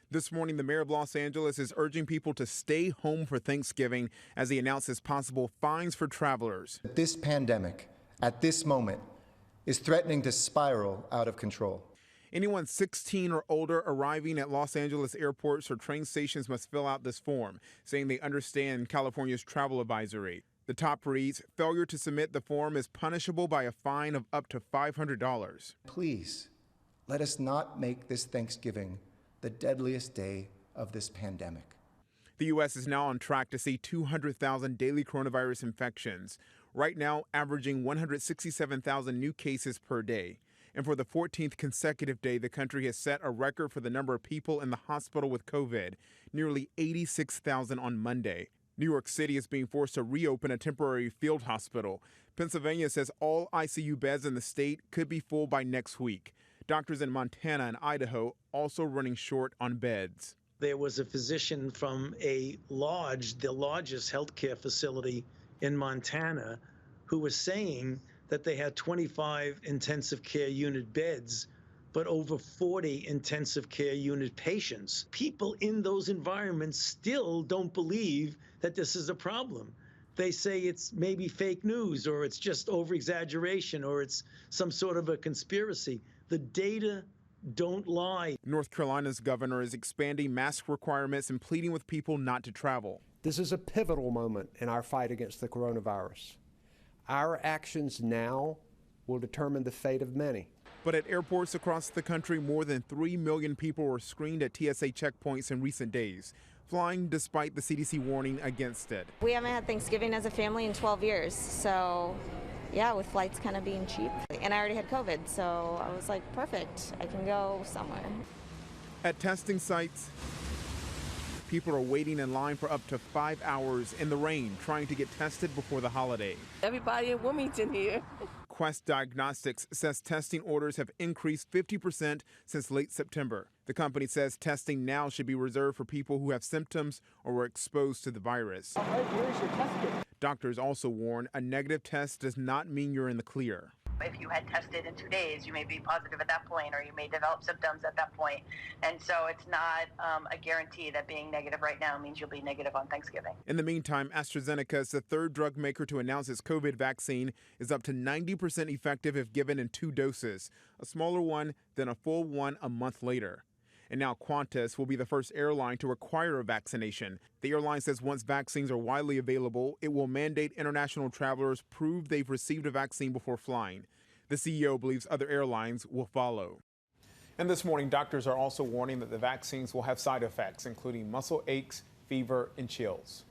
This morning, the mayor of Los Angeles is urging people to stay home for Thanksgiving as he announces possible fines for travelers. This pandemic, at this moment, is threatening to spiral out of control. Anyone 16 or older arriving at Los Angeles airports or train stations must fill out this form, saying they understand California's travel advisory. The top reads, failure to submit the form is punishable by a fine of up to $500. Please, let us not make this Thanksgiving the deadliest day of this pandemic. The U.S. is now on track to see 200,000 daily coronavirus infections, right now averaging 167,000 new cases per day. And for the 14th consecutive day, the country has set a record for the number of people in the hospital with COVID, nearly 86,000 on Monday. New York City is being forced to reopen a temporary field hospital. Pennsylvania says all ICU beds in the state could be full by next week. Doctors in Montana and Idaho also running short on beds. There was a physician from the largest healthcare facility in Montana, who was saying that they had 25 intensive care unit beds, but over 40 intensive care unit patients. People in those environments still don't believe that this is a problem. They say it's maybe fake news, or it's just over-exaggeration, or it's some sort of a conspiracy. The data don't lie. North Carolina's governor is expanding mask requirements and pleading with people not to travel. This is a pivotal moment in our fight against the coronavirus. Our actions now will determine the fate of many. But at airports across the country, more than 3 million people were screened at TSA checkpoints in recent days, flying despite the CDC warning against it. We haven't had Thanksgiving as a family in 12 years, so yeah, with flights kind of being cheap. And I already had COVID, so I was like, perfect, I can go somewhere. At testing sites, people are waiting in line for up to 5 hours in the rain, trying to get tested before the holiday. Everybody in Wilmington here. Quest Diagnostics says testing orders have increased 50% since late September. The company says testing now should be reserved for people who have symptoms or were exposed to the virus. All right, here's your test kit. Doctors also warn a negative test does not mean you're in the clear. If you had tested in 2 days, you may be positive at that point, or you may develop symptoms at that point. And so it's not a guarantee that being negative right now means you'll be negative on Thanksgiving. In the meantime, AstraZeneca is the third drug maker to announce its COVID vaccine is up to 90% effective if given in 2 doses, a smaller one than a full one a month later. And now Qantas will be the first airline to require a vaccination. The airline says once vaccines are widely available, it will mandate international travelers prove they've received a vaccine before flying. The CEO believes other airlines will follow. And this morning, doctors are also warning that the vaccines will have side effects, including muscle aches, fever, and chills.